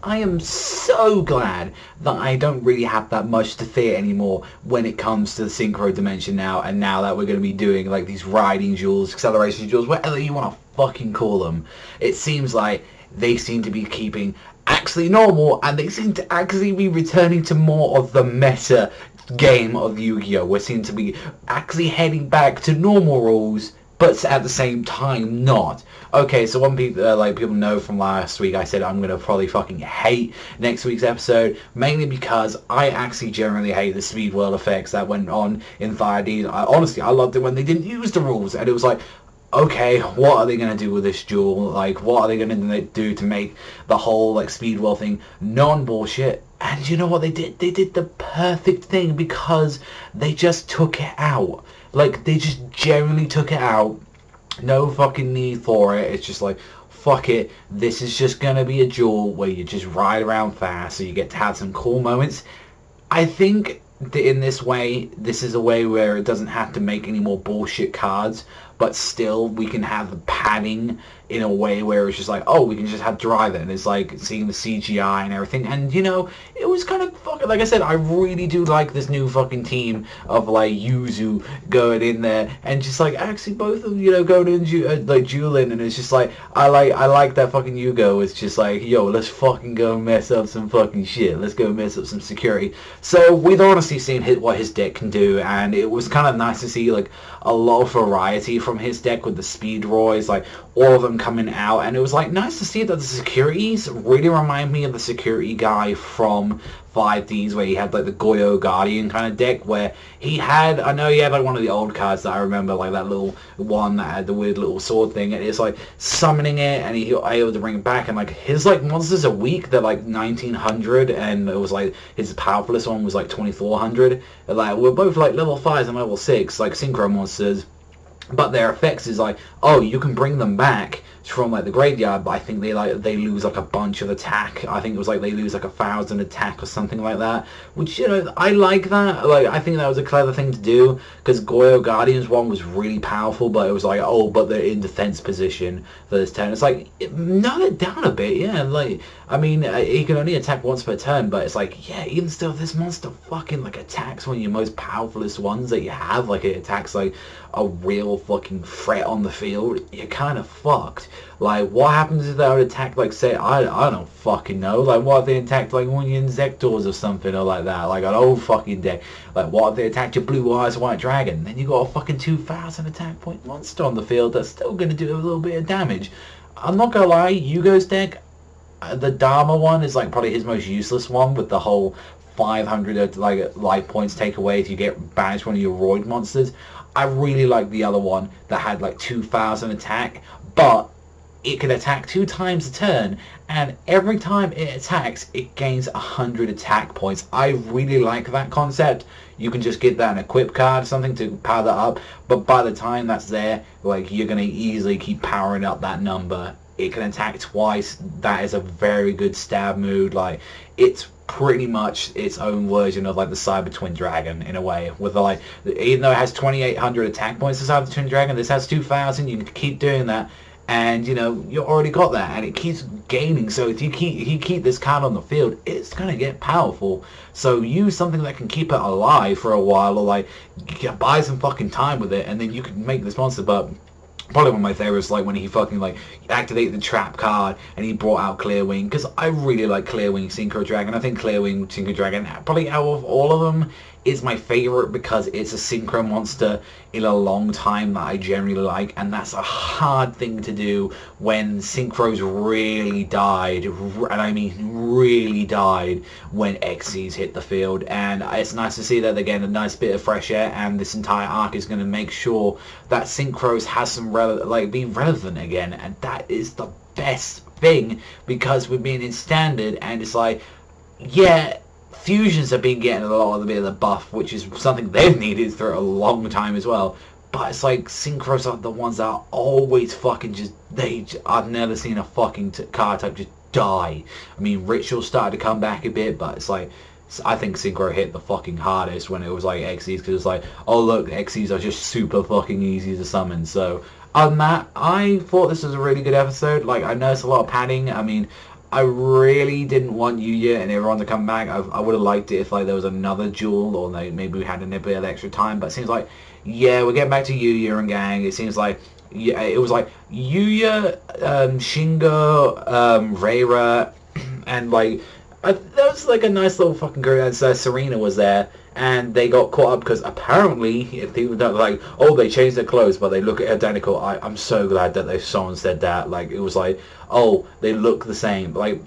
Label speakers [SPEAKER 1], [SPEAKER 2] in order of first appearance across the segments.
[SPEAKER 1] I am so glad that I don't really have that much to fear anymore when it comes to the synchro dimension now, and now that we're going to be doing like these riding duels, acceleration duels, whatever you want to fucking call them. It seems like they seem to be keeping actually normal, and they seem to actually be returning to more of the meta game of Yu-Gi-Oh! We seem to be actually heading back to normal rules, but at the same time not. Okay, so one people people know from last week I said I'm gonna probably fucking hate next week's episode, mainly because I actually generally hate the speed world effects that went on in 5D. Honestly, I loved it when they didn't use the rules, and it was like, okay, what are they going to do with this duel? Like, what are they going to do to make the whole, like, speed world thing non-bullshit? And you know what they did? They did the perfect thing, because they just took it out. Like, they just generally took it out. No fucking need for it. It's just like, fuck it. This is just going to be a duel where you just ride around fast, so you get to have some cool moments. I think in this way, this is a way where it doesn't have to make any more bullshit cards, but still we can have the padding in a way where it's just like, oh, we can just have drive it, and it's like seeing the CGI and everything. And you know, it was kind of fucking, like I said, I really do like this new fucking team of like Yuzu going in there and just like actually both of them, you know, going in like dueling, and it's just like I like that fucking Yugo. It's just like, yo, let's fucking go mess up some fucking shit. Let's go mess up some security. So we've honestly seen what his deck can do, and it was kind of nice to see like a lot of variety from his deck with the speed roys, like all of them coming out. And it was like nice to see that the securities really remind me of the security guy from 5Ds, where he had like the Goyo Guardian kind of deck, where he had, I know he had like one of the old cards that I remember, like that little one that had the weird little sword thing, and it's like summoning it, and he was able to bring it back, and like his like monsters a week, they're like 1900, and it was like his powerfulest one was like 2400. Like we're both like level 5s and level 6, like synchro monsters. But their effects is like, oh, you can bring them back from like the graveyard, but I think they lose like a bunch of attack. I think it was like they lose like 1,000 attack or something like that, which, you know, I like that. Like, I think that was a clever thing to do, because Goyo Guardian's one was really powerful, but it was like, oh, but they're in defense position for this turn. It's like, narrow it down a bit, yeah. Like, I mean, he can only attack once per turn, but it's like, yeah, even still, this monster fucking like attacks one of your most powerfulest ones that you have. Like, it attacks like a real fucking threat on the field. You're kind of fucked. Like, what happens if they would attack, like, say, I don't fucking know. Like, what if they attacked, like, one of your Insectors or something, or like that? Like, an old fucking deck. Like, what if they attacked your Blue Eyes White Dragon? Then you got a fucking 2,000 attack point monster on the field that's still going to do a little bit of damage. I'm not going to lie, Yugo's deck, the Dharma one is, like, probably his most useless one, with the whole 500, like, life points take away if you get banished one of your Roid monsters. I really like the other one that had, like, 2,000 attack, but it can attack 2 times a turn, and every time it attacks, it gains 100 attack points. I really like that concept. You can just get that an equip card or something to power that up, but by the time that's there, like, you're going to easily keep powering up that number. It can attack twice. That is a very good stab mood. Like, it's pretty much its own version of like the Cyber Twin Dragon in a way, with the, like, even though it has 2,800 attack points, the Cyber Twin Dragon, this has 2,000. You can keep doing that, and you know, you already got that, and it keeps gaining. So if you keep this card on the field, it's gonna get powerful. So use something that can keep it alive for a while, or like buy some fucking time with it, and then you can make this monster. But probably one of my favorites, like when he fucking like activated the trap card and he brought out Clearwing, because I really like Clearwing Synchro Dragon. I think Clearwing Synchro Dragon, probably out of all of them, is my favorite, because it's a synchro monster in a long time that I generally like, and that's a hard thing to do when synchros really died, and I mean really died, when Xyz hit the field. And it's nice to see that they're getting a nice bit of fresh air, and this entire arc is going to make sure that synchros has some be relevant again, and that is the best thing, because we're being in standard, and it's like, yeah, fusions have been getting a lot of the buff, which is something they've needed for a long time as well. But it's like synchros are the ones that are always fucking I've never seen a fucking card type just die. I mean, Ritual started to come back a bit, but it's like, I think synchro hit the fucking hardest when it was like Xyz, because it's like, oh look, Xyz are just super fucking easy to summon. So other than that, I thought this was a really good episode. Like, I know it's a lot of padding. I mean, I really didn't want Yuya and everyone to come back. I would have liked it if like there was another duel, or maybe we had a bit of extra time. But it seems like, yeah, we're getting back to Yuya and gang. It seems like, yeah, it was like Yuya, Shingo, Reira, and like that was like a nice little fucking group. And Serena was there, and they got caught up because apparently, if people don't like, oh, they changed their clothes, but they look identical. I'm so glad that someone said that. Like, it was like, oh, they look the same. Like,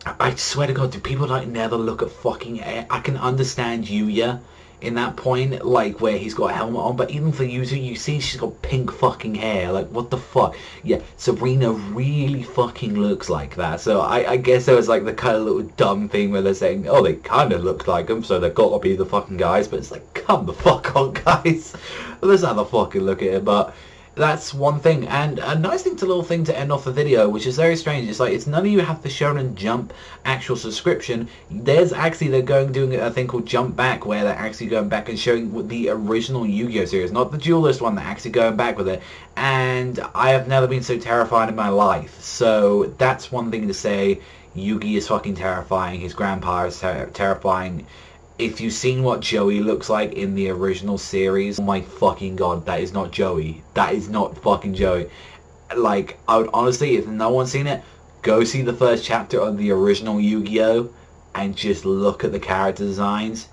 [SPEAKER 1] I swear to God, do people like never look at fucking hair? I can understand Yuya in that point, like where he's got a helmet on, but even for Yuya, you see she's got pink fucking hair. Like, what the fuck? Yeah, Sabrina really fucking looks like that. So I guess there was like the kind of little dumb thing where they're saying, oh, they kind of look like them, so they've got to be the fucking guys. But it's like, come the fuck on, guys. Let's have a fucking look at it. But that's one thing, and a nice little thing to end off the video, which is very strange. It's like, it's none of you have the Shonen Jump actual subscription. There's actually, they're doing a thing called Jump Back, where they're actually going back and showing the original Yu-Gi-Oh series, not the Duelist one. They're actually going back with it, and I have never been so terrified in my life. So that's one thing to say. Yugi is fucking terrifying. His grandpa is terrifying. If you've seen what Joey looks like in the original series, oh my fucking God, that is not Joey. That is not fucking Joey. Like, I would honestly, if no one's seen it, go see the first chapter of the original Yu-Gi-Oh! And just look at the character designs,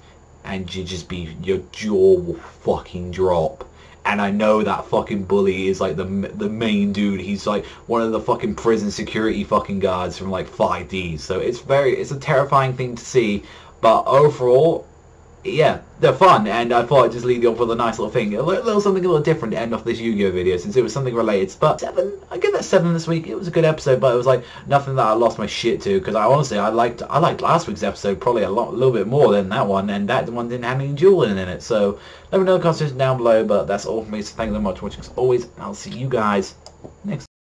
[SPEAKER 1] and your jaw will fucking drop. And I know that fucking bully is like the main dude. He's like one of the fucking prison security fucking guards from like 5D. So it's a terrifying thing to see. But overall, yeah, they're fun, and I thought I'd just leave you off with a nice little thing, something a little different to end off this Yu-Gi-Oh video, since it was something related. But 7, I give that 7 this week. It was a good episode, but it was like nothing that I lost my shit to, because I liked last week's episode probably a little bit more than that one, and that one didn't have any dueling in it. So let me know in the comments down below. But that's all from me. So thank you very much for watching as always, and I'll see you guys